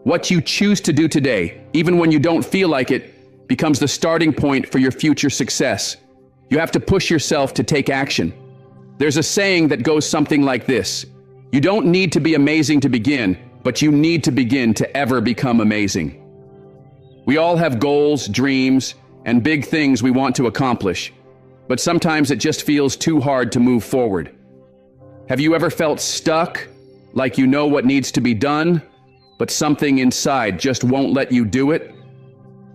What you choose to do today, even when you don't feel like it, becomes the starting point for your future success. You have to push yourself to take action. There's a saying that goes something like this: you don't need to be amazing to begin, but you need to begin to ever become amazing. We all have goals, dreams, and big things we want to accomplish, but sometimes it just feels too hard to move forward. Have you ever felt stuck, like you know what needs to be done, but something inside just won't let you do it?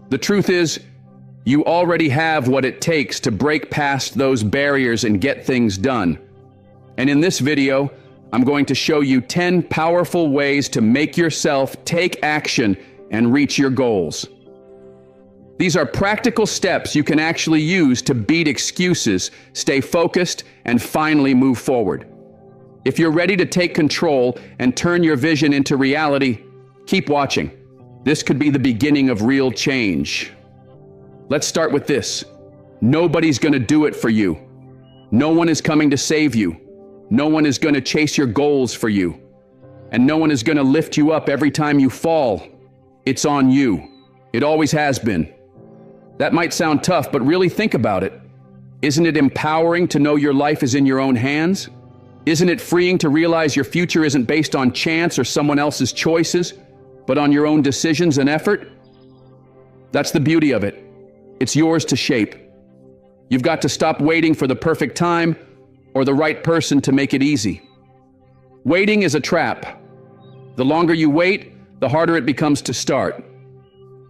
The truth is, you already have what it takes to break past those barriers and get things done. And in this video, I'm going to show you 10 powerful ways to make yourself take action and reach your goals. These are practical steps you can actually use to beat excuses, stay focused, and finally move forward. If you're ready to take control and turn your vision into reality, keep watching. This could be the beginning of real change. Let's start with this. Nobody's going to do it for you. No one is coming to save you. No one is going to chase your goals for you. And no one is going to lift you up every time you fall. It's on you. It always has been. That might sound tough, but really think about it. Isn't it empowering to know your life is in your own hands? Isn't it freeing to realize your future isn't based on chance or someone else's choices, but on your own decisions and effort? That's the beauty of it. It's yours to shape. You've got to stop waiting for the perfect time or the right person to make it easy. Waiting is a trap. The longer you wait, the harder it becomes to start.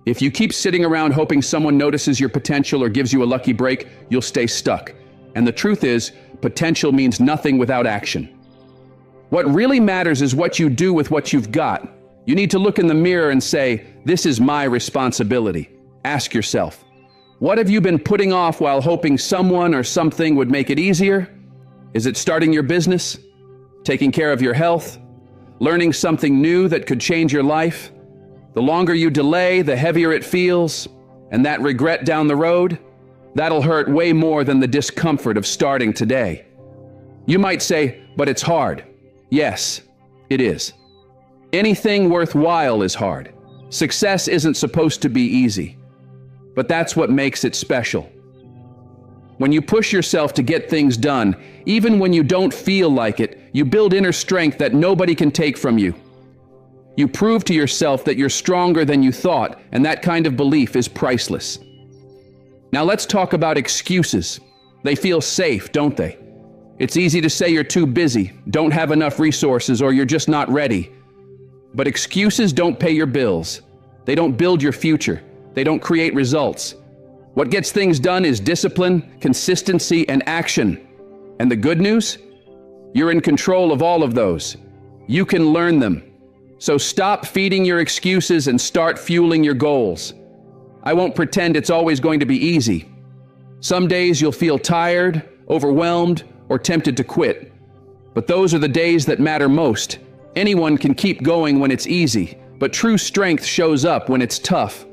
If you keep sitting around hoping someone notices your potential or gives you a lucky break, you'll stay stuck. And the truth is, potential means nothing without action. What really matters is what you do with what you've got. You need to look in the mirror and say, "This is my responsibility." Ask yourself, what have you been putting off while hoping someone or something would make it easier? Is it starting your business? Taking care of your health? Learning something new that could change your life? The longer you delay, the heavier it feels, and that regret down the road, that'll hurt way more than the discomfort of starting today. You might say, but it's hard. Yes, it is. Anything worthwhile is hard. Success isn't supposed to be easy, but that's what makes it special. When you push yourself to get things done, even when you don't feel like it, you build inner strength that nobody can take from you. You prove to yourself that you're stronger than you thought, and that kind of belief is priceless. Now let's talk about excuses. They feel safe, don't they? It's easy to say you're too busy, don't have enough resources, or you're just not ready. But excuses don't pay your bills. They don't build your future. They don't create results. What gets things done is discipline, consistency, and action. And the good news? You're in control of all of those. You can learn them. So stop feeding your excuses and start fueling your goals. I won't pretend it's always going to be easy. Some days you'll feel tired, overwhelmed, or tempted to quit. But those are the days that matter most. Anyone can keep going when it's easy, but true strength shows up when it's tough.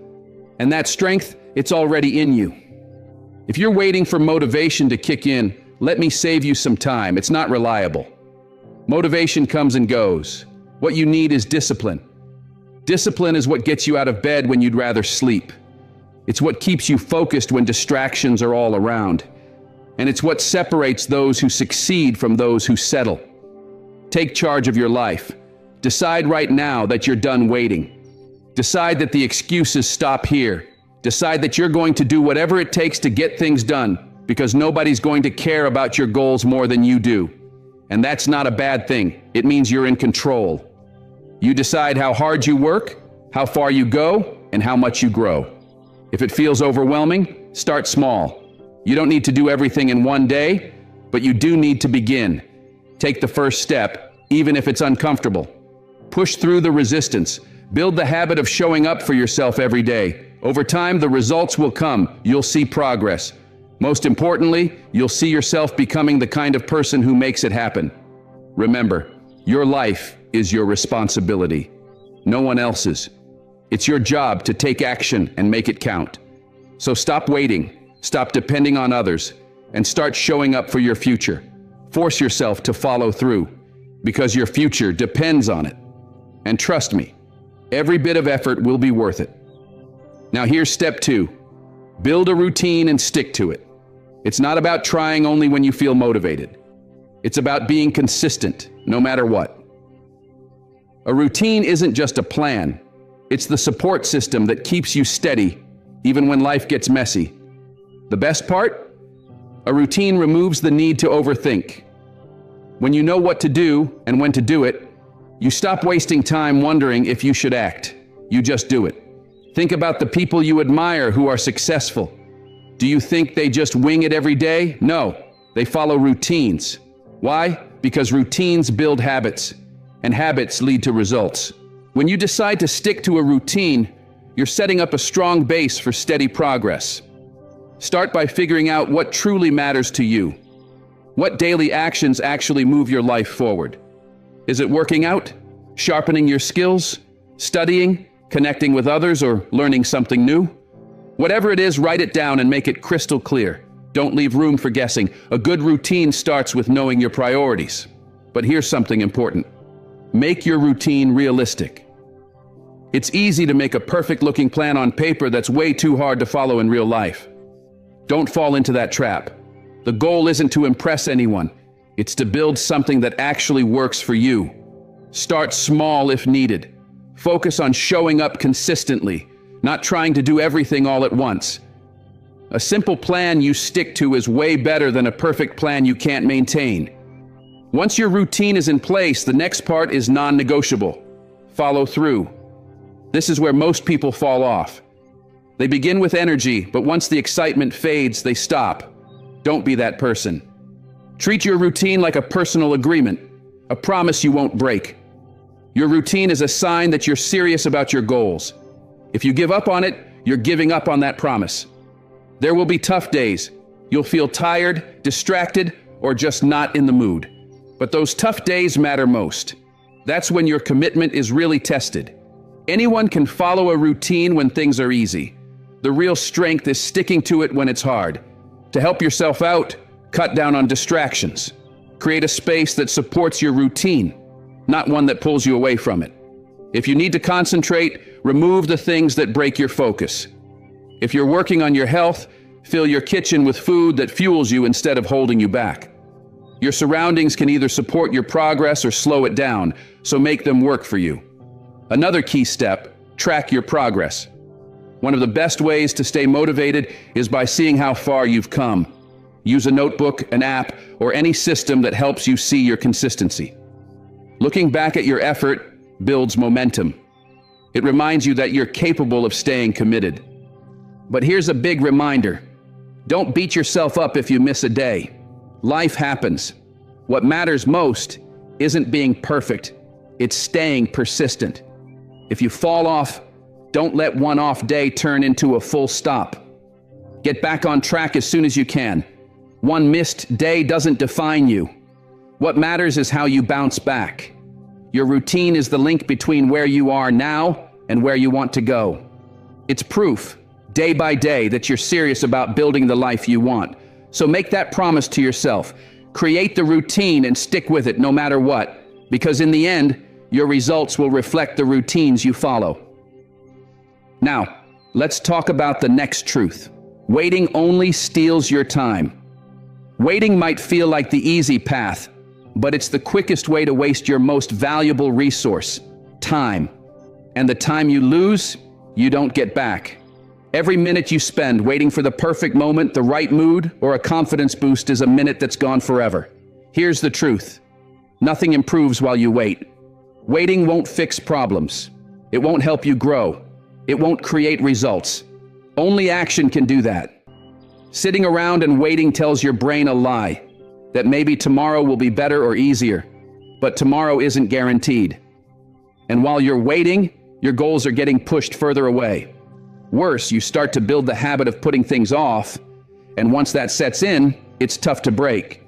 And that strength, it's already in you. If you're waiting for motivation to kick in, let me save you some time. It's not reliable. Motivation comes and goes. What you need is discipline. Discipline is what gets you out of bed when you'd rather sleep. It's what keeps you focused when distractions are all around. And it's what separates those who succeed from those who settle. Take charge of your life. Decide right now that you're done waiting. Decide that the excuses stop here. Decide that you're going to do whatever it takes to get things done, because nobody's going to care about your goals more than you do. And that's not a bad thing. It means you're in control. You decide how hard you work, how far you go, and how much you grow. If it feels overwhelming, start small. You don't need to do everything in one day, but you do need to begin. Take the first step, even if it's uncomfortable. Push through the resistance. Build the habit of showing up for yourself every day. Over time, the results will come. You'll see progress. Most importantly, you'll see yourself becoming the kind of person who makes it happen. Remember, your life is your responsibility, no one else's. It's your job to take action and make it count. So stop waiting, stop depending on others, and start showing up for your future. Force yourself to follow through, because your future depends on it. And trust me, Every bit of effort will be worth it. Now here's step 2. Build a routine and stick to it. It's not about trying only when you feel motivated. It's about being consistent, no matter what. A routine isn't just a plan. It's the support system that keeps you steady, even when life gets messy. The best part? A routine removes the need to overthink. When you know what to do and when to do it, you stop wasting time wondering if you should act. You just do it. Think about the people you admire who are successful. Do you think they just wing it every day? No, they follow routines. Why? Because routines build habits, and habits lead to results. When you decide to stick to a routine, you're setting up a strong base for steady progress. Start by figuring out what truly matters to you. What daily actions actually move your life forward? Is it working out? Sharpening your skills? Studying? Connecting with others? Or learning something new? Whatever it is, write it down and make it crystal clear. Don't leave room for guessing. A good routine starts with knowing your priorities. But here's something important. Make your routine realistic. It's easy to make a perfect-looking plan on paper that's way too hard to follow in real life. Don't fall into that trap. The goal isn't to impress anyone. It's to build something that actually works for you. Start small if needed. Focus on showing up consistently, not trying to do everything all at once. A simple plan you stick to is way better than a perfect plan you can't maintain. Once your routine is in place, the next part is non-negotiable. Follow through. This is where most people fall off. They begin with energy, but once the excitement fades, they stop. Don't be that person. Treat your routine like a personal agreement, a promise you won't break. Your routine is a sign that you're serious about your goals. If you give up on it, you're giving up on that promise. There will be tough days. You'll feel tired, distracted, or just not in the mood. But those tough days matter most. That's when your commitment is really tested. Anyone can follow a routine when things are easy. The real strength is sticking to it when it's hard. To help yourself out, cut down on distractions. Create a space that supports your routine, not one that pulls you away from it. If you need to concentrate, remove the things that break your focus. If you're working on your health, fill your kitchen with food that fuels you instead of holding you back. Your surroundings can either support your progress or slow it down, so make them work for you. Another key step, track your progress. One of the best ways to stay motivated is by seeing how far you've come. Use a notebook, an app, or any system that helps you see your consistency. Looking back at your effort builds momentum. It reminds you that you're capable of staying committed. But here's a big reminder. Don't beat yourself up if you miss a day. Life happens. What matters most isn't being perfect. It's staying persistent. If you fall off, don't let one off day turn into a full stop. Get back on track as soon as you can. One missed day doesn't define you. What matters is how you bounce back. Your routine is the link between where you are now and where you want to go. It's proof, day by day, that you're serious about building the life you want. So make that promise to yourself. Create the routine and stick with it no matter what, because in the end, your results will reflect the routines you follow. Now, let's talk about the next truth. Waiting only steals your time. Waiting might feel like the easy path, but it's the quickest way to waste your most valuable resource, time. And the time you lose, you don't get back. Every minute you spend waiting for the perfect moment, the right mood, or a confidence boost is a minute that's gone forever. Here's the truth. Nothing improves while you wait. Waiting won't fix problems. It won't help you grow. It won't create results. Only action can do that. Sitting around and waiting tells your brain a lie, that maybe tomorrow will be better or easier, but tomorrow isn't guaranteed. And while you're waiting, your goals are getting pushed further away. Worse, you start to build the habit of putting things off, and once that sets in, it's tough to break.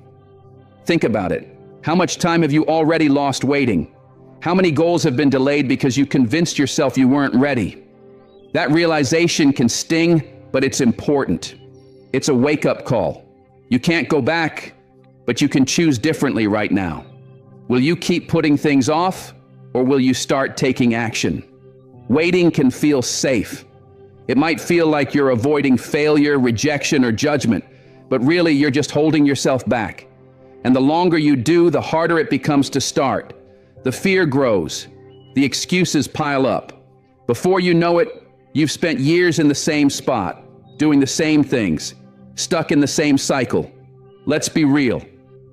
Think about it. How much time have you already lost waiting? How many goals have been delayed because you convinced yourself you weren't ready? That realization can sting, but it's important. It's a wake-up call. You can't go back, but you can choose differently right now. Will you keep putting things off, or will you start taking action? Waiting can feel safe. It might feel like you're avoiding failure, rejection, or judgment, but really you're just holding yourself back. And the longer you do, the harder it becomes to start. The fear grows. The excuses pile up. Before you know it, you've spent years in the same spot, doing the same things, stuck in the same cycle. Let's be real.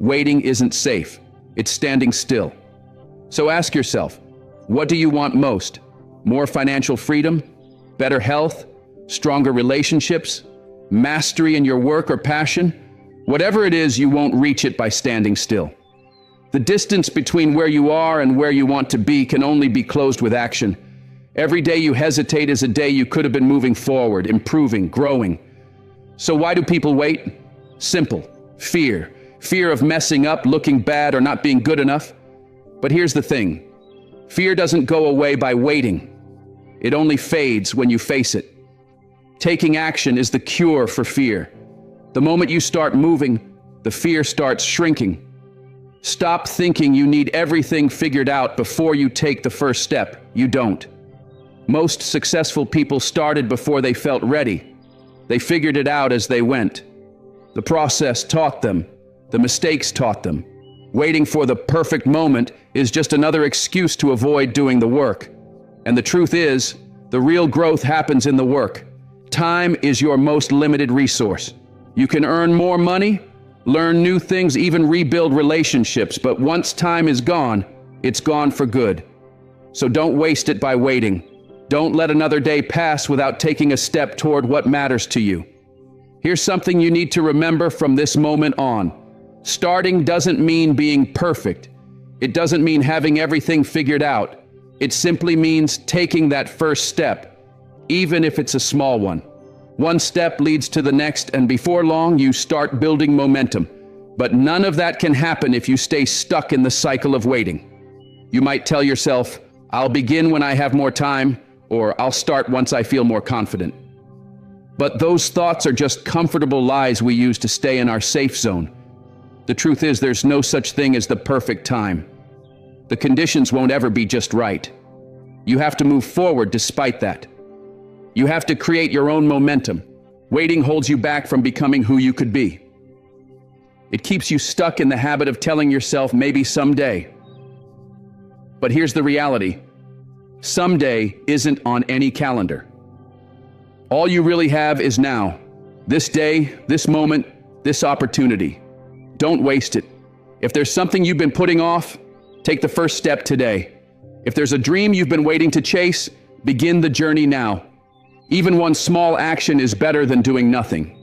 Waiting isn't safe. It's standing still. So ask yourself, what do you want most? More financial freedom? Better health? Stronger relationships? Mastery in your work or passion? Whatever it is, you won't reach it by standing still. The distance between where you are and where you want to be can only be closed with action. Every day you hesitate is a day you could have been moving forward, improving, growing. So why do people wait? Simple. Fear. Fear of messing up, looking bad, or not being good enough. But here's the thing. Fear doesn't go away by waiting. It only fades when you face it. Taking action is the cure for fear. The moment you start moving, the fear starts shrinking. Stop thinking you need everything figured out before you take the first step. You don't. Most successful people started before they felt ready. They figured it out as they went. The process taught them. The mistakes taught them. Waiting for the perfect moment is just another excuse to avoid doing the work. And the truth is, the real growth happens in the work. Time is your most limited resource. You can earn more money, learn new things, even rebuild relationships, but once time is gone, it's gone for good. So don't waste it by waiting. Don't let another day pass without taking a step toward what matters to you. Here's something you need to remember from this moment on. Starting doesn't mean being perfect. It doesn't mean having everything figured out. It simply means taking that first step, even if it's a small one. One step leads to the next, and before long, you start building momentum. But none of that can happen if you stay stuck in the cycle of waiting. You might tell yourself, I'll begin when I have more time, or I'll start once I feel more confident. But those thoughts are just comfortable lies we use to stay in our safe zone. The truth is, there's no such thing as the perfect time. The conditions won't ever be just right. You have to move forward despite that. You have to create your own momentum. Waiting holds you back from becoming who you could be. It keeps you stuck in the habit of telling yourself maybe someday. But here's the reality. Someday isn't on any calendar. All you really have is now. This day, this moment, this opportunity. Don't waste it. If there's something you've been putting off, take the first step today. If there's a dream you've been waiting to chase, begin the journey now. Even one small action is better than doing nothing.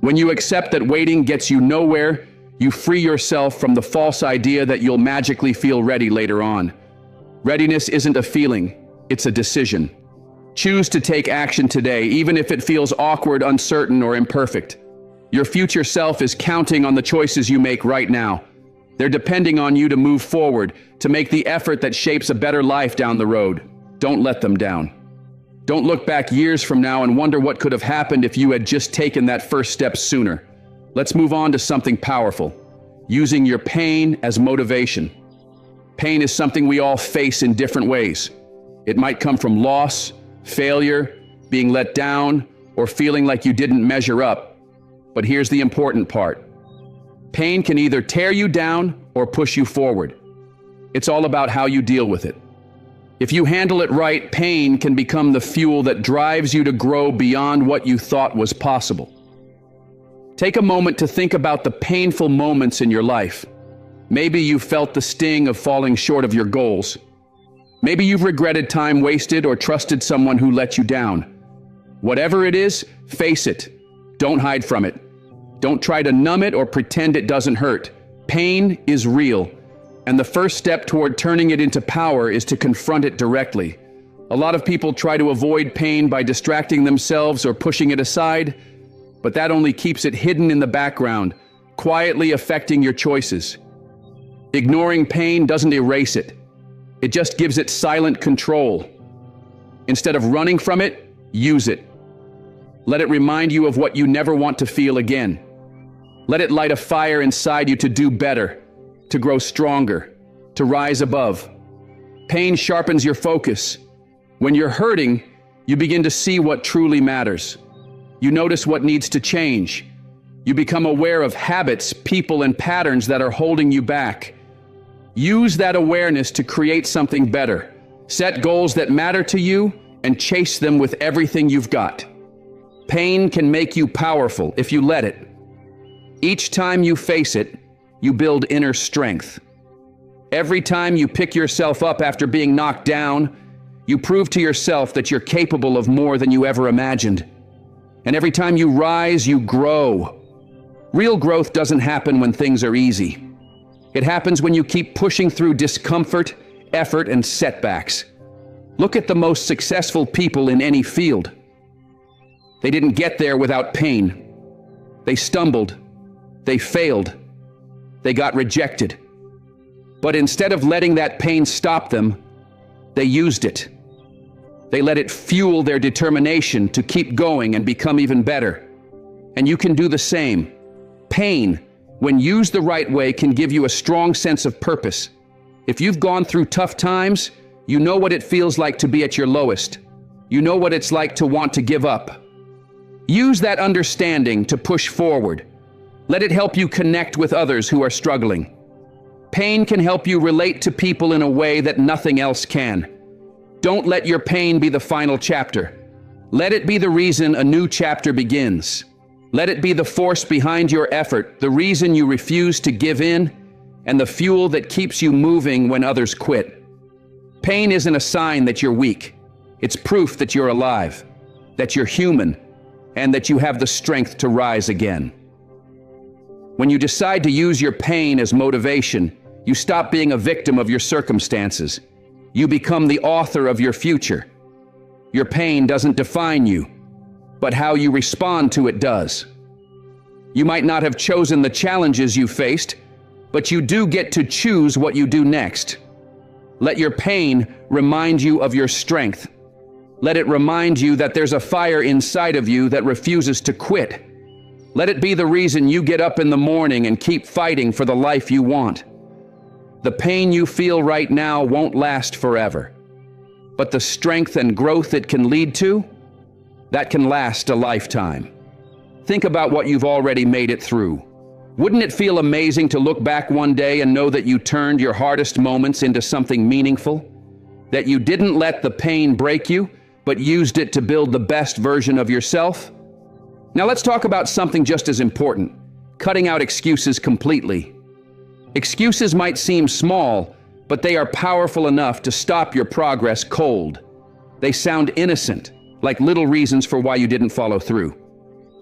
When you accept that waiting gets you nowhere, you free yourself from the false idea that you'll magically feel ready later on. Readiness isn't a feeling, it's a decision. Choose to take action today, even if it feels awkward, uncertain, or imperfect. Your future self is counting on the choices you make right now. They're depending on you to move forward, to make the effort that shapes a better life down the road. Don't let them down. Don't look back years from now and wonder what could have happened if you had just taken that first step sooner. Let's move on to something powerful, using your pain as motivation. Pain is something we all face in different ways. It might come from loss, failure, being let down, or feeling like you didn't measure up. But here's the important part. Pain can either tear you down or push you forward. It's all about how you deal with it. If you handle it right, pain can become the fuel that drives you to grow beyond what you thought was possible. Take a moment to think about the painful moments in your life. Maybe you felt the sting of falling short of your goals. Maybe you've regretted time wasted or trusted someone who let you down. Whatever it is, face it. Don't hide from it. Don't try to numb it or pretend it doesn't hurt. Pain is real, and the first step toward turning it into power is to confront it directly. A lot of people try to avoid pain by distracting themselves or pushing it aside, but that only keeps it hidden in the background, quietly affecting your choices. Ignoring pain doesn't erase it. It just gives it silent control. Instead of running from it, use it. Let it remind you of what you never want to feel again. Let it light a fire inside you to do better, to grow stronger, to rise above. Pain sharpens your focus. When you're hurting, you begin to see what truly matters. You notice what needs to change. You become aware of habits, people, and patterns that are holding you back. Use that awareness to create something better. Set goals that matter to you and chase them with everything you've got. Pain can make you powerful if you let it. Each time you face it, you build inner strength. Every time you pick yourself up after being knocked down, you prove to yourself that you're capable of more than you ever imagined. And every time you rise, you grow. Real growth doesn't happen when things are easy. It happens when you keep pushing through discomfort, effort, and setbacks. Look at the most successful people in any field. They didn't get there without pain. They stumbled. They failed. They got rejected. But instead of letting that pain stop them, they used it. They let it fuel their determination to keep going and become even better. And you can do the same. Pain, when used the right way, can give you a strong sense of purpose. If you've gone through tough times, you know what it feels like to be at your lowest. You know what it's like to want to give up. Use that understanding to push forward. Let it help you connect with others who are struggling. Pain can help you relate to people in a way that nothing else can. Don't let your pain be the final chapter. Let it be the reason a new chapter begins. Let it be the force behind your effort, the reason you refuse to give in, and the fuel that keeps you moving when others quit. Pain isn't a sign that you're weak. It's proof that you're alive, that you're human, and that you have the strength to rise again. When you decide to use your pain as motivation, you stop being a victim of your circumstances. You become the author of your future. Your pain doesn't define you, but how you respond to it does. You might not have chosen the challenges you faced, but you do get to choose what you do next. Let your pain remind you of your strength. Let it remind you that there's a fire inside of you that refuses to quit. Let it be the reason you get up in the morning and keep fighting for the life you want. The pain you feel right now won't last forever, but the strength and growth it can lead to, that can last a lifetime. Think about what you've already made it through. Wouldn't it feel amazing to look back one day and know that you turned your hardest moments into something meaningful? That you didn't let the pain break you, but used it to build the best version of yourself? Now let's talk about something just as important: cutting out excuses completely. Excuses might seem small, but they are powerful enough to stop your progress cold. They sound innocent, like little reasons for why you didn't follow through.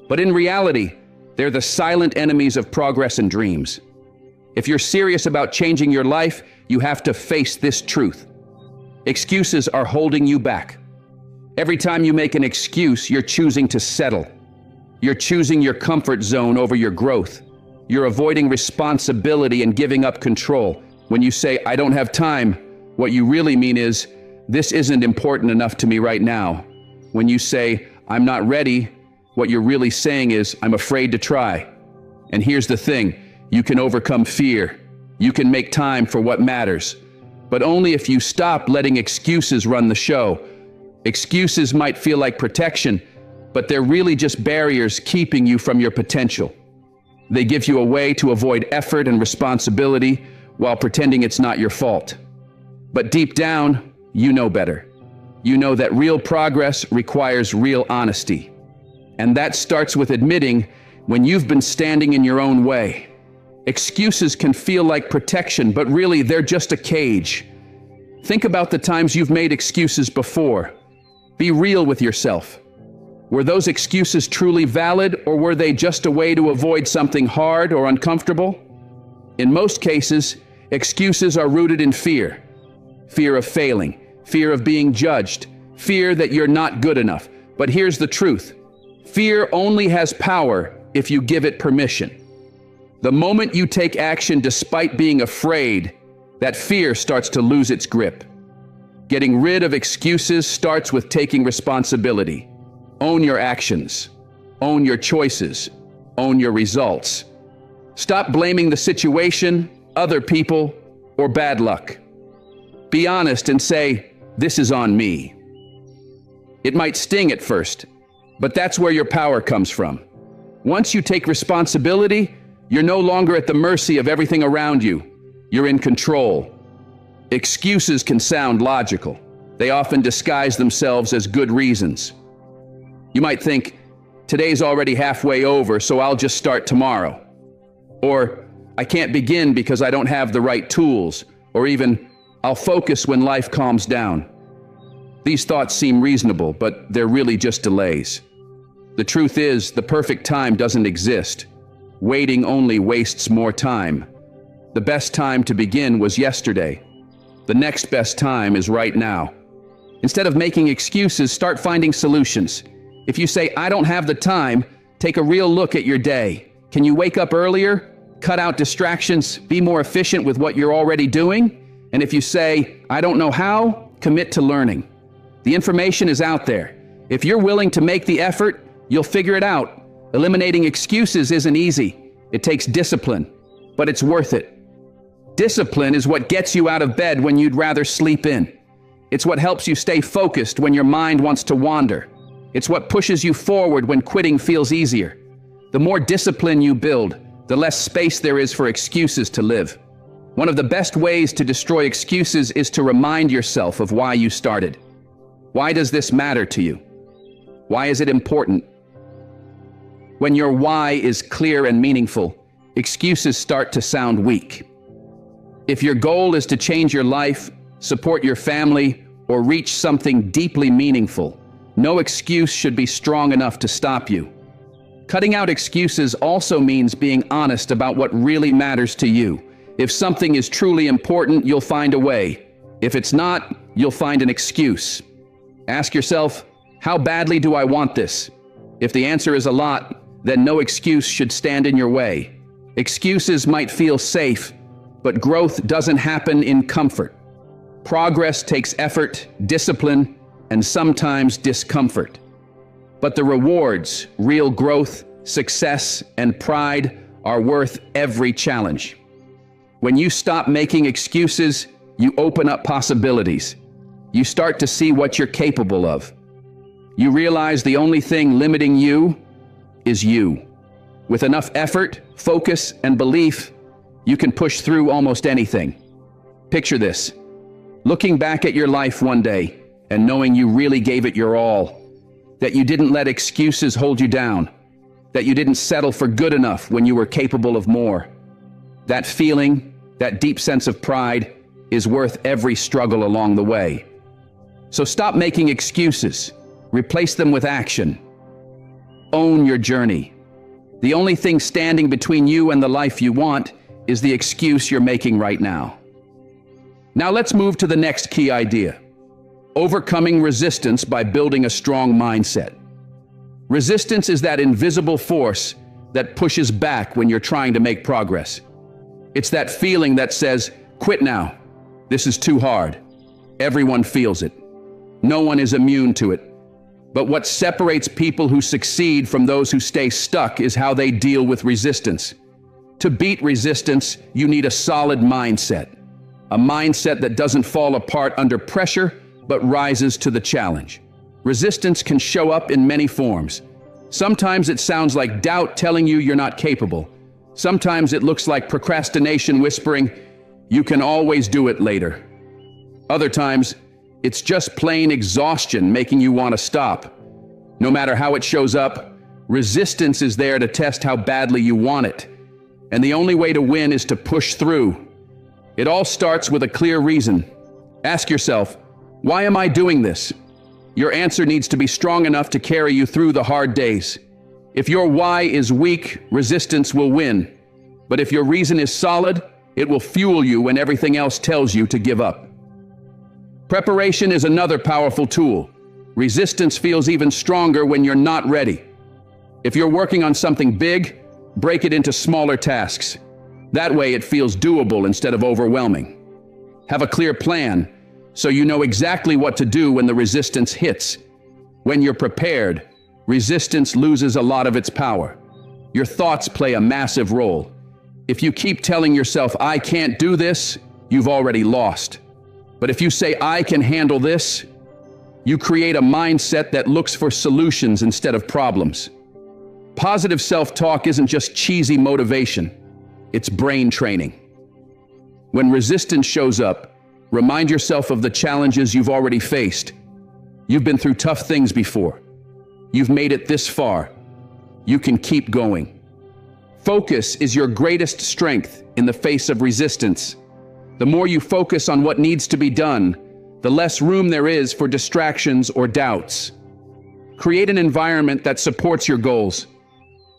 But in reality, they're the silent enemies of progress and dreams. If you're serious about changing your life, you have to face this truth. Excuses are holding you back. Every time you make an excuse, you're choosing to settle. You're choosing your comfort zone over your growth. You're avoiding responsibility and giving up control. When you say, "I don't have time," what you really mean is, "This isn't important enough to me right now." When you say, "I'm not ready," what you're really saying is, "I'm afraid to try." And here's the thing: you can overcome fear. You can make time for what matters, but only if you stop letting excuses run the show. Excuses might feel like protection, but they're really just barriers keeping you from your potential. They give you a way to avoid effort and responsibility while pretending it's not your fault. But deep down, you know better. You know that real progress requires real honesty. And that starts with admitting when you've been standing in your own way. Excuses can feel like protection, but really they're just a cage. Think about the times you've made excuses before. Be real with yourself. Were those excuses truly valid, or were they just a way to avoid something hard or uncomfortable? In most cases, excuses are rooted in fear. Fear of failing, fear of being judged, fear that you're not good enough. But here's the truth: fear only has power if you give it permission. The moment you take action despite being afraid, that fear starts to lose its grip. Getting rid of excuses starts with taking responsibility. Own your actions. Own your choices. Own your results. Stop blaming the situation, other people, or bad luck. Be honest and say, "This is on me." It might sting at first, but that's where your power comes from. Once you take responsibility, you're no longer at the mercy of everything around you. You're in control. Excuses can sound logical. They often disguise themselves as good reasons. You might think, today's already halfway over, so I'll just start tomorrow. Or, I can't begin because I don't have the right tools. Or even, I'll focus when life calms down. These thoughts seem reasonable, but they're really just delays. The truth is, the perfect time doesn't exist. Waiting only wastes more time. The best time to begin was yesterday. The next best time is right now. Instead of making excuses, start finding solutions. If you say, I don't have the time, take a real look at your day. Can you wake up earlier? Cut out distractions, be more efficient with what you're already doing? And if you say, I don't know how, commit to learning. The information is out there. If you're willing to make the effort, you'll figure it out. Eliminating excuses isn't easy. It takes discipline, but it's worth it. Discipline is what gets you out of bed when you'd rather sleep in. It's what helps you stay focused when your mind wants to wander. It's what pushes you forward when quitting feels easier. The more discipline you build, the less space there is for excuses to live. One of the best ways to destroy excuses is to remind yourself of why you started. Why does this matter to you? Why is it important? When your why is clear and meaningful, excuses start to sound weak. If your goal is to change your life, support your family, or reach something deeply meaningful, no excuse should be strong enough to stop you. Cutting out excuses also means being honest about what really matters to you. If something is truly important, you'll find a way. If it's not, you'll find an excuse. Ask yourself, how badly do I want this? If the answer is a lot, then no excuse should stand in your way. Excuses might feel safe, but growth doesn't happen in comfort. Progress takes effort, discipline, and sometimes discomfort. But the rewards, real growth, success, and pride are worth every challenge. When you stop making excuses, you open up possibilities. You start to see what you're capable of. You realize the only thing limiting you is you. With enough effort, focus, and belief, you can push through almost anything. Picture this: looking back at your life one day and knowing you really gave it your all, that you didn't let excuses hold you down, that you didn't settle for good enough when you were capable of more. That feeling, that deep sense of pride, is worth every struggle along the way. So stop making excuses. Replace them with action. Own your journey. The only thing standing between you and the life you want is the excuse you're making right now. Now let's move to the next key idea: overcoming resistance by building a strong mindset. Resistance is that invisible force that pushes back when you're trying to make progress. It's that feeling that says, quit now. This is too hard. Everyone feels it. No one is immune to it. But what separates people who succeed from those who stay stuck is how they deal with resistance. To beat resistance, you need a solid mindset. A mindset that doesn't fall apart under pressure, but rises to the challenge. Resistance can show up in many forms. Sometimes it sounds like doubt telling you you're not capable. Sometimes it looks like procrastination whispering, you can always do it later. Other times, it's just plain exhaustion making you want to stop. No matter how it shows up, resistance is there to test how badly you want it. And the only way to win is to push through. It all starts with a clear reason. Ask yourself, why am I doing this? Your answer needs to be strong enough to carry you through the hard days. If your why is weak, resistance will win. But if your reason is solid, it will fuel you when everything else tells you to give up. Preparation is another powerful tool. Resistance feels even stronger when you're not ready. If you're working on something big, break it into smaller tasks. That way it feels doable instead of overwhelming. Have a clear plan so you know exactly what to do when the resistance hits. When you're prepared, resistance loses a lot of its power. Your thoughts play a massive role. If you keep telling yourself, I can't do this, you've already lost. But if you say, I can handle this, You create a mindset that looks for solutions instead of problems. Positive self-talk isn't just cheesy motivation, it's brain training. When resistance shows up, remind yourself of the challenges you've already faced. You've been through tough things before. You've made it this far. You can keep going. Focus is your greatest strength in the face of resistance. The more you focus on what needs to be done, the less room there is for distractions or doubts. Create an environment that supports your goals.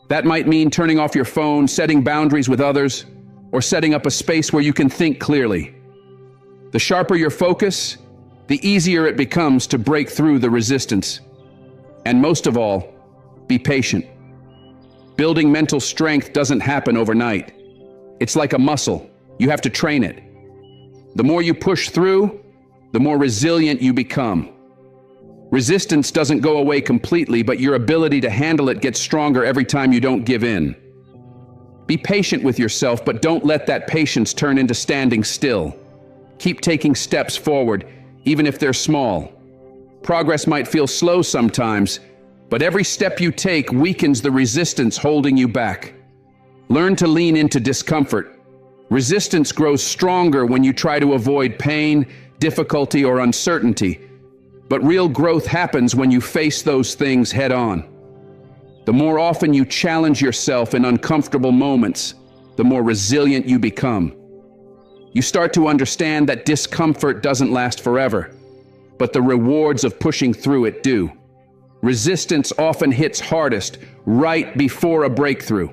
That might mean turning off your phone, setting boundaries with others, or setting up a space where you can think clearly. The sharper your focus, the easier it becomes to break through the resistance. And most of all, be patient. Building mental strength doesn't happen overnight. It's like a muscle. You have to train it. The more you push through, the more resilient you become. Resistance doesn't go away completely, but your ability to handle it gets stronger every time you don't give in. Be patient with yourself, but don't let that patience turn into standing still. Keep taking steps forward, even if they're small. Progress might feel slow sometimes, but every step you take weakens the resistance holding you back. Learn to lean into discomfort. Resistance grows stronger when you try to avoid pain, difficulty, or uncertainty. But real growth happens when you face those things head on. The more often you challenge yourself in uncomfortable moments, the more resilient you become. You start to understand that discomfort doesn't last forever, but the rewards of pushing through it do. Resistance often hits hardest right before a breakthrough.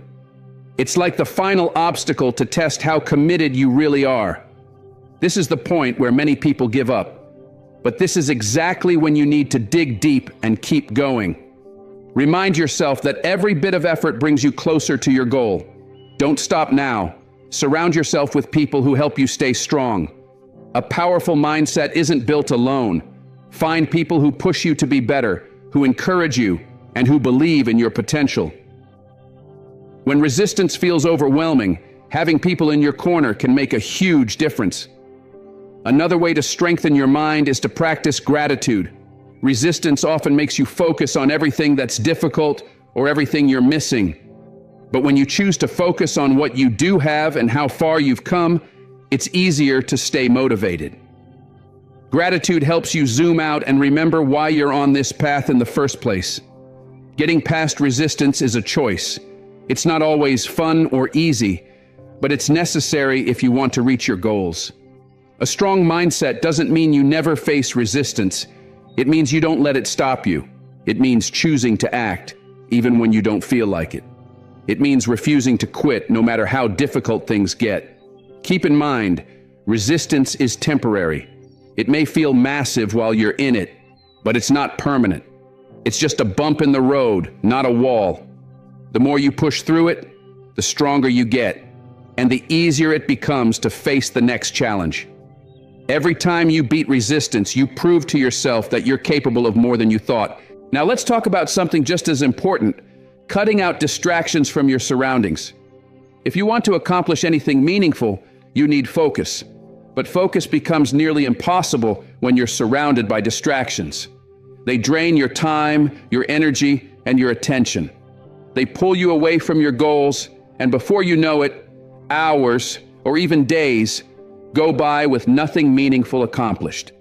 It's like the final obstacle to test how committed you really are. This is the point where many people give up. But this is exactly when you need to dig deep and keep going. Remind yourself that every bit of effort brings you closer to your goal. Don't stop now. Surround yourself with people who help you stay strong. A powerful mindset isn't built alone. Find people who push you to be better, who encourage you, and who believe in your potential. When resistance feels overwhelming, having people in your corner can make a huge difference. Another way to strengthen your mind is to practice gratitude. Resistance often makes you focus on everything that's difficult or everything you're missing. But when you choose to focus on what you do have and how far you've come, it's easier to stay motivated. Gratitude helps you zoom out and remember why you're on this path in the first place. Getting past resistance is a choice. It's not always fun or easy, but it's necessary if you want to reach your goals. A strong mindset doesn't mean you never face resistance. It means you don't let it stop you. It means choosing to act, even when you don't feel like it. It means refusing to quit, no matter how difficult things get. Keep in mind, resistance is temporary. It may feel massive while you're in it, but it's not permanent. It's just a bump in the road, not a wall. The more you push through it, the stronger you get, and the easier it becomes to face the next challenge. Every time you beat resistance, you prove to yourself that you're capable of more than you thought. Now let's talk about something just as important: cutting out distractions from your surroundings. If you want to accomplish anything meaningful, you need focus. But focus becomes nearly impossible when you're surrounded by distractions. They drain your time, your energy, and your attention. They pull you away from your goals, and before you know it, hours or even days go by with nothing meaningful accomplished.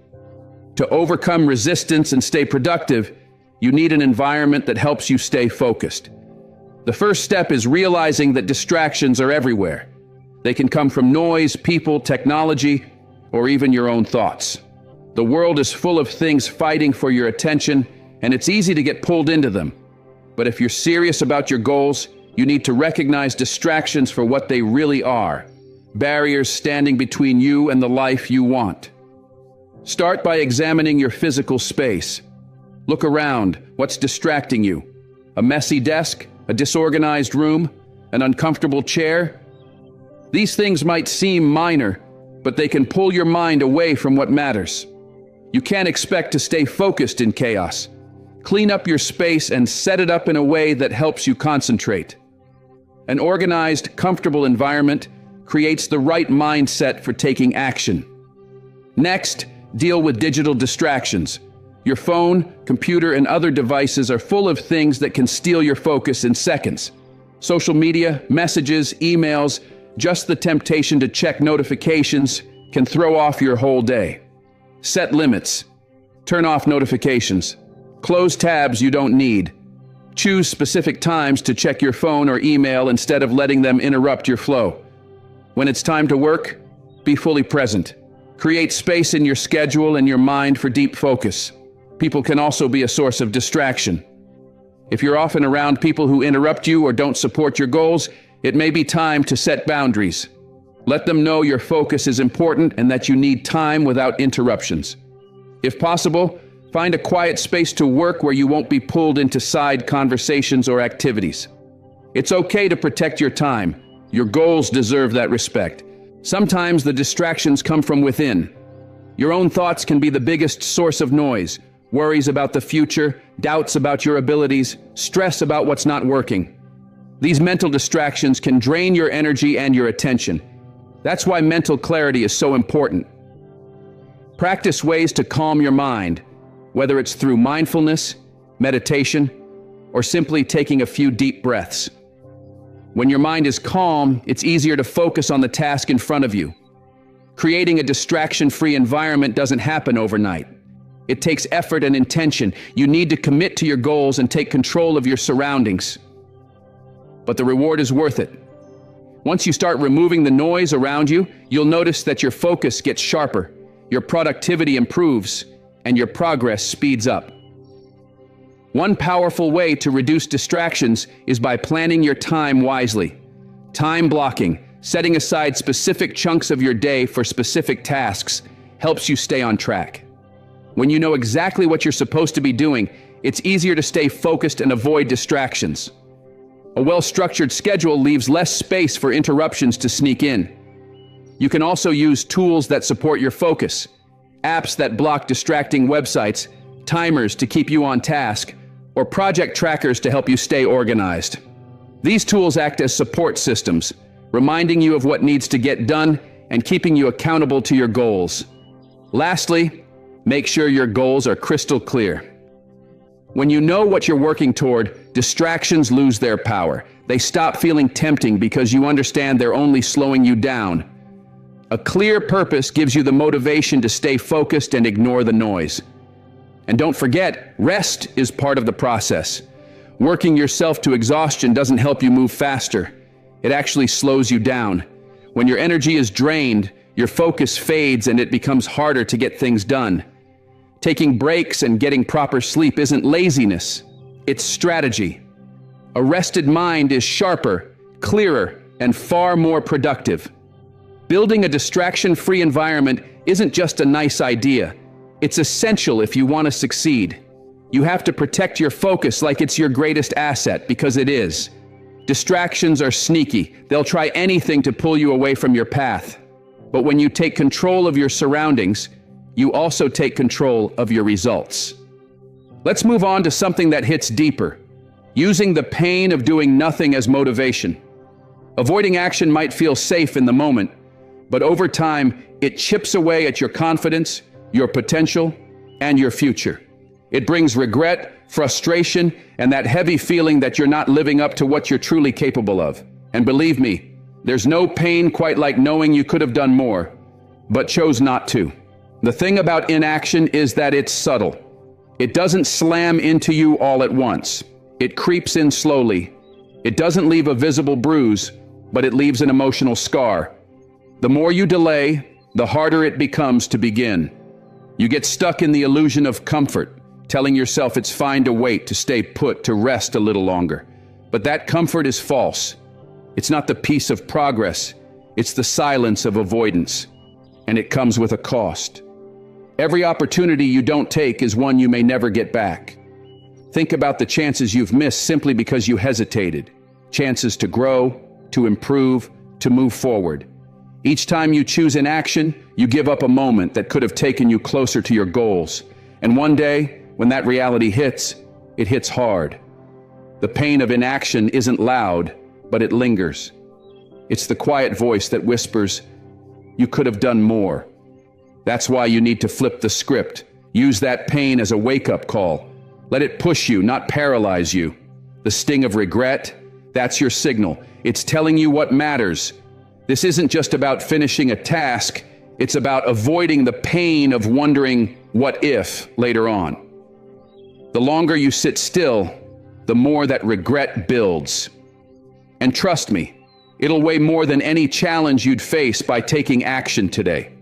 To overcome resistance and stay productive, you need an environment that helps you stay focused. The first step is realizing that distractions are everywhere. They can come from noise, people, technology, or even your own thoughts. The world is full of things fighting for your attention, and it's easy to get pulled into them. But if you're serious about your goals, you need to recognize distractions for what they really are: barriers standing between you and the life you want. Start by examining your physical space. Look around. What's distracting you? A messy desk? A disorganized room? An uncomfortable chair? These things might seem minor, but they can pull your mind away from what matters. You can't expect to stay focused in chaos. Clean up your space and set it up in a way that helps you concentrate. An organized, comfortable environment creates the right mindset for taking action. Next, deal with digital distractions. Your phone, computer, and other devices are full of things that can steal your focus in seconds. Social media, messages, emails, just the temptation to check notifications can throw off your whole day. Set limits. Turn off notifications. Close tabs you don't need. Choose specific times to check your phone or email instead of letting them interrupt your flow. When it's time to work, be fully present. Create space in your schedule and your mind for deep focus. People can also be a source of distraction. If you're often around people who interrupt you or don't support your goals, it may be time to set boundaries. Let them know your focus is important and that you need time without interruptions. If possible, find a quiet space to work where you won't be pulled into side conversations or activities. It's okay to protect your time. Your goals deserve that respect. Sometimes the distractions come from within. Your own thoughts can be the biggest source of noise. Worries about the future, doubts about your abilities, stress about what's not working. These mental distractions can drain your energy and your attention. That's why mental clarity is so important. Practice ways to calm your mind, whether it's through mindfulness, meditation, or simply taking a few deep breaths. When your mind is calm, it's easier to focus on the task in front of you. Creating a distraction-free environment doesn't happen overnight. It takes effort and intention. You need to commit to your goals and take control of your surroundings. But the reward is worth it. Once you start removing the noise around you, you'll notice that your focus gets sharper, your productivity improves, and your progress speeds up. One powerful way to reduce distractions is by planning your time wisely. Time blocking, setting aside specific chunks of your day for specific tasks, helps you stay on track. When you know exactly what you're supposed to be doing, it's easier to stay focused and avoid distractions. A well-structured schedule leaves less space for interruptions to sneak in. You can also use tools that support your focus, apps that block distracting websites, timers to keep you on task, or project trackers to help you stay organized. These tools act as support systems, reminding you of what needs to get done and keeping you accountable to your goals. Lastly, make sure your goals are crystal clear. When you know what you're working toward, distractions lose their power. They stop feeling tempting because you understand they're only slowing you down. A clear purpose gives you the motivation to stay focused and ignore the noise. And don't forget, rest is part of the process. Working yourself to exhaustion doesn't help you move faster. It actually slows you down. When your energy is drained, your focus fades and it becomes harder to get things done. Taking breaks and getting proper sleep isn't laziness, it's strategy. A rested mind is sharper, clearer, and far more productive. Building a distraction-free environment isn't just a nice idea. It's essential if you want to succeed. You have to protect your focus like it's your greatest asset, because it is. Distractions are sneaky. They'll try anything to pull you away from your path. But when you take control of your surroundings, you also take control of your results. Let's move on to something that hits deeper. Using the pain of doing nothing as motivation. Avoiding action might feel safe in the moment, but over time, it chips away at your confidence, your potential, and your future. It brings regret, frustration, and that heavy feeling that you're not living up to what you're truly capable of. And believe me, there's no pain quite like knowing you could have done more, but chose not to. The thing about inaction is that it's subtle. It doesn't slam into you all at once. It creeps in slowly. It doesn't leave a visible bruise, but it leaves an emotional scar. The more you delay, the harder it becomes to begin. You get stuck in the illusion of comfort, telling yourself it's fine to wait, to stay put, to rest a little longer. But that comfort is false. It's not the peace of progress. It's the silence of avoidance. And it comes with a cost. Every opportunity you don't take is one you may never get back. Think about the chances you've missed simply because you hesitated. Chances to grow, to improve, to move forward. Each time you choose inaction, you give up a moment that could have taken you closer to your goals. And one day, when that reality hits, it hits hard. The pain of inaction isn't loud, but it lingers. It's the quiet voice that whispers, "You could have done more." That's why you need to flip the script. Use that pain as a wake-up call. Let it push you, not paralyze you. The sting of regret, that's your signal. It's telling you what matters. This isn't just about finishing a task. It's about avoiding the pain of wondering what if later on. The longer you sit still, the more that regret builds. And trust me, it'll weigh more than any challenge you'd face by taking action today.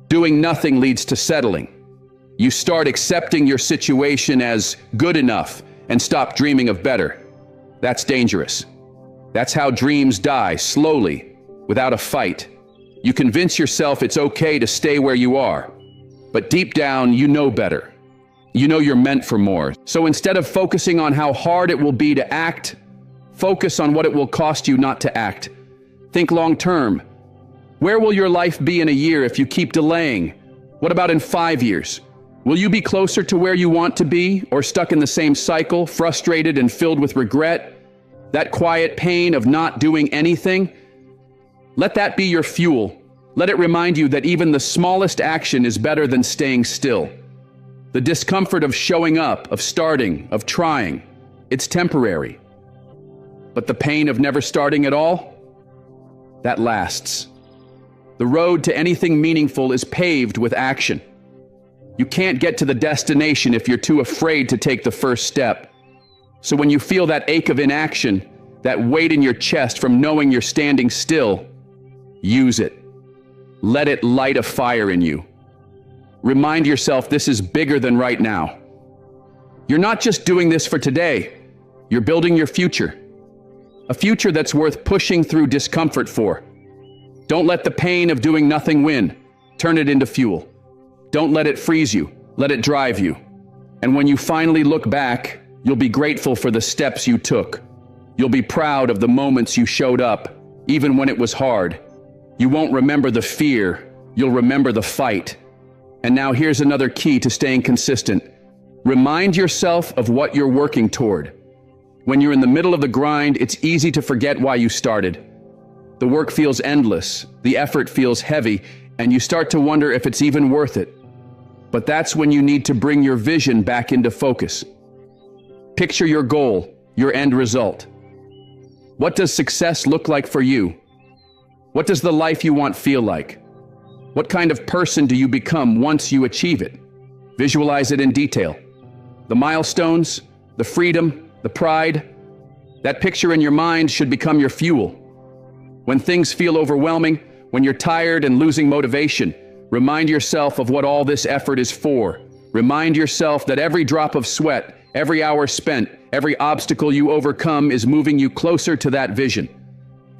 Doing nothing leads to settling. You start accepting your situation as good enough and stop dreaming of better. That's dangerous. That's how dreams die, slowly, without a fight. You convince yourself it's okay to stay where you are. But deep down, you know better. You know you're meant for more. So instead of focusing on how hard it will be to act, focus on what it will cost you not to act. Think long term. Where will your life be in a year if you keep delaying? What about in 5 years? Will you be closer to where you want to be, or stuck in the same cycle, frustrated and filled with regret? That quiet pain of not doing anything? Let that be your fuel. Let it remind you that even the smallest action is better than staying still. The discomfort of showing up, of starting, of trying, it's temporary. But the pain of never starting at all? That lasts. The road to anything meaningful is paved with action. You can't get to the destination if you're too afraid to take the first step. So when you feel that ache of inaction, that weight in your chest from knowing you're standing still, use it. Let it light a fire in you. Remind yourself this is bigger than right now. You're not just doing this for today. You're building your future. A future that's worth pushing through discomfort for. Don't let the pain of doing nothing win. Turn it into fuel. Don't let it freeze you. Let it drive you. And when you finally look back, you'll be grateful for the steps you took. You'll be proud of the moments you showed up, even when it was hard. You won't remember the fear. You'll remember the fight. And now here's another key to staying consistent. Remind yourself of what you're working toward. When you're in the middle of the grind, it's easy to forget why you started. The work feels endless, the effort feels heavy, and you start to wonder if it's even worth it. But that's when you need to bring your vision back into focus. Picture your goal, your end result. What does success look like for you? What does the life you want feel like? What kind of person do you become once you achieve it? Visualize it in detail. The milestones, the freedom, the pride. That picture in your mind should become your fuel. When things feel overwhelming, when you're tired and losing motivation, remind yourself of what all this effort is for. Remind yourself that every drop of sweat, every hour spent, every obstacle you overcome is moving you closer to that vision.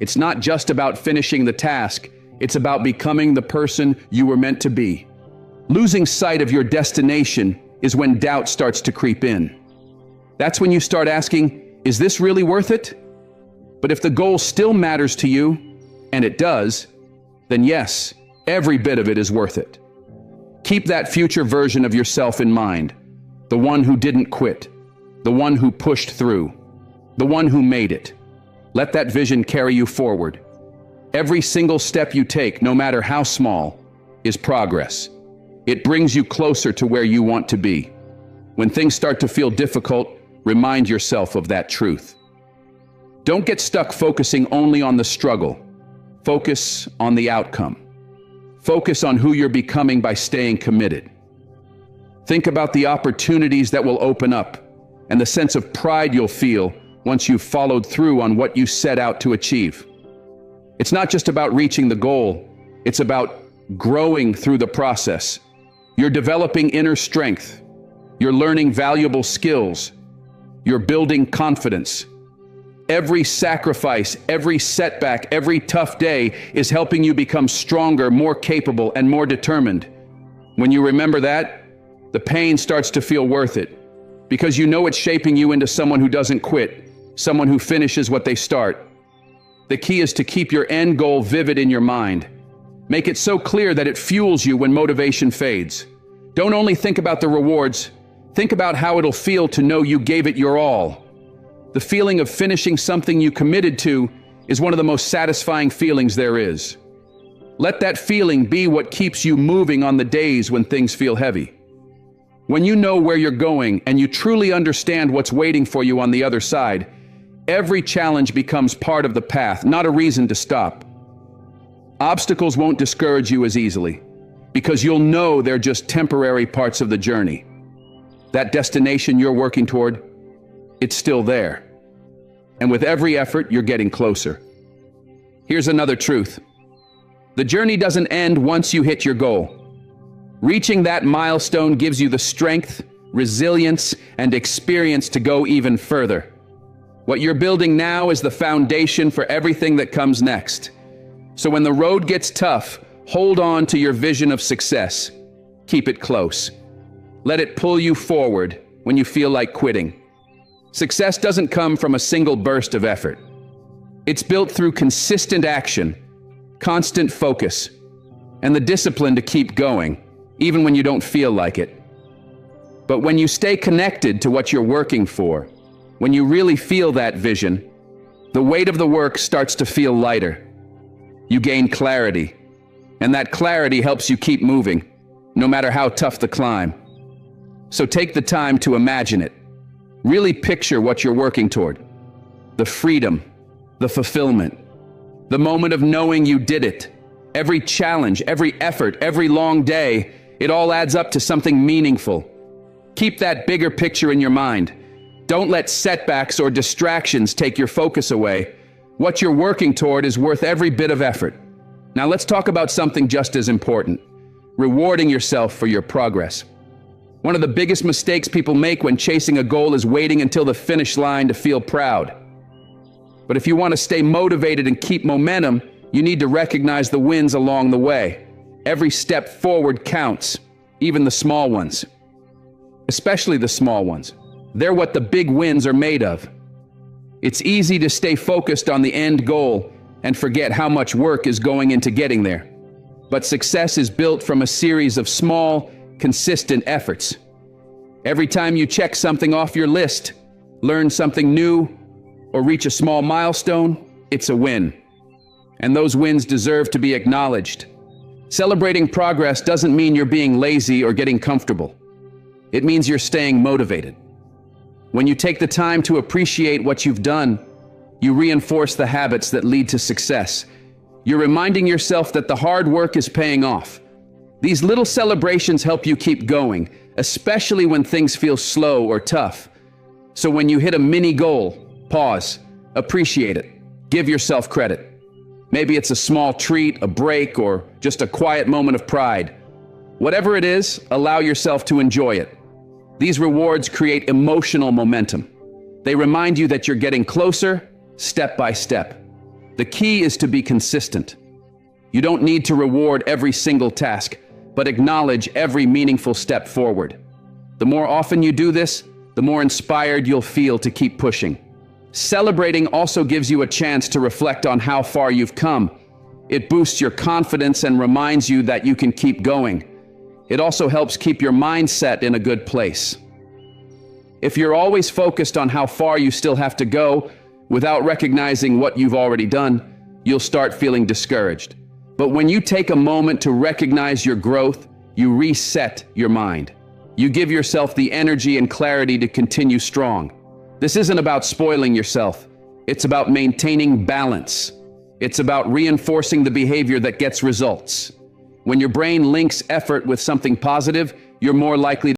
It's not just about finishing the task, it's about becoming the person you were meant to be. Losing sight of your destination is when doubt starts to creep in. That's when you start asking, is this really worth it? But if the goal still matters to you, and it does, then yes, every bit of it is worth it. Keep that future version of yourself in mind. The one who didn't quit. The one who pushed through. The one who made it. Let that vision carry you forward. Every single step you take, no matter how small, is progress. It brings you closer to where you want to be. When things start to feel difficult, remind yourself of that truth. Don't get stuck focusing only on the struggle. Focus on the outcome. Focus on who you're becoming by staying committed. Think about the opportunities that will open up and the sense of pride you'll feel once you've followed through on what you set out to achieve. It's not just about reaching the goal, it's about growing through the process. You're developing inner strength. You're learning valuable skills. You're building confidence. Every sacrifice, every setback, every tough day is helping you become stronger, more capable, and more determined. When you remember that, the pain starts to feel worth it, because you know it's shaping you into someone who doesn't quit, someone who finishes what they start. The key is to keep your end goal vivid in your mind. Make it so clear that it fuels you when motivation fades. Don't only think about the rewards, think about how it'll feel to know you gave it your all. The feeling of finishing something you committed to is one of the most satisfying feelings there is. Let that feeling be what keeps you moving on the days when things feel heavy. When you know where you're going and you truly understand what's waiting for you on the other side, every challenge becomes part of the path, not a reason to stop. Obstacles won't discourage you as easily, because you'll know they're just temporary parts of the journey. That destination you're working toward, it's still there. And with every effort, you're getting closer. Here's another truth. The journey doesn't end once you hit your goal. Reaching that milestone gives you the strength, resilience, and experience to go even further. What you're building now is the foundation for everything that comes next. So when the road gets tough, hold on to your vision of success. Keep it close. Let it pull you forward when you feel like quitting. Success doesn't come from a single burst of effort. It's built through consistent action, constant focus, and the discipline to keep going, even when you don't feel like it. But when you stay connected to what you're working for, when you really feel that vision, the weight of the work starts to feel lighter. You gain clarity, and that clarity helps you keep moving, no matter how tough the climb. So take the time to imagine it. Really picture what you're working toward. The freedom, the fulfillment, the moment of knowing you did it. Every challenge, every effort, every long day, it all adds up to something meaningful. Keep that bigger picture in your mind. Don't let setbacks or distractions take your focus away. What you're working toward is worth every bit of effort. Now let's talk about something just as important: rewarding yourself for your progress. One of the biggest mistakes people make when chasing a goal is waiting until the finish line to feel proud. But if you want to stay motivated and keep momentum, you need to recognize the wins along the way. Every step forward counts, even the small ones. Especially the small ones. They're what the big wins are made of. It's easy to stay focused on the end goal and forget how much work is going into getting there. But success is built from a series of small, consistent efforts. Every time you check something off your list, learn something new, or reach a small milestone, it's a win. And those wins deserve to be acknowledged. Celebrating progress doesn't mean you're being lazy or getting comfortable. It means you're staying motivated. When you take the time to appreciate what you've done, you reinforce the habits that lead to success. You're reminding yourself that the hard work is paying off. These little celebrations help you keep going, especially when things feel slow or tough. So when you hit a mini goal, pause, appreciate it, give yourself credit. Maybe it's a small treat, a break, or just a quiet moment of pride. Whatever it is, allow yourself to enjoy it. These rewards create emotional momentum. They remind you that you're getting closer, step by step. The key is to be consistent. You don't need to reward every single task, but acknowledge every meaningful step forward. The more often you do this, the more inspired you'll feel to keep pushing. Celebrating also gives you a chance to reflect on how far you've come. It boosts your confidence and reminds you that you can keep going. It also helps keep your mindset in a good place. If you're always focused on how far you still have to go, without recognizing what you've already done, you'll start feeling discouraged. But when you take a moment to recognize your growth, you reset your mind. You give yourself the energy and clarity to continue strong. This isn't about spoiling yourself. It's about maintaining balance. It's about reinforcing the behavior that gets results. When your brain links effort with something positive, you're more likely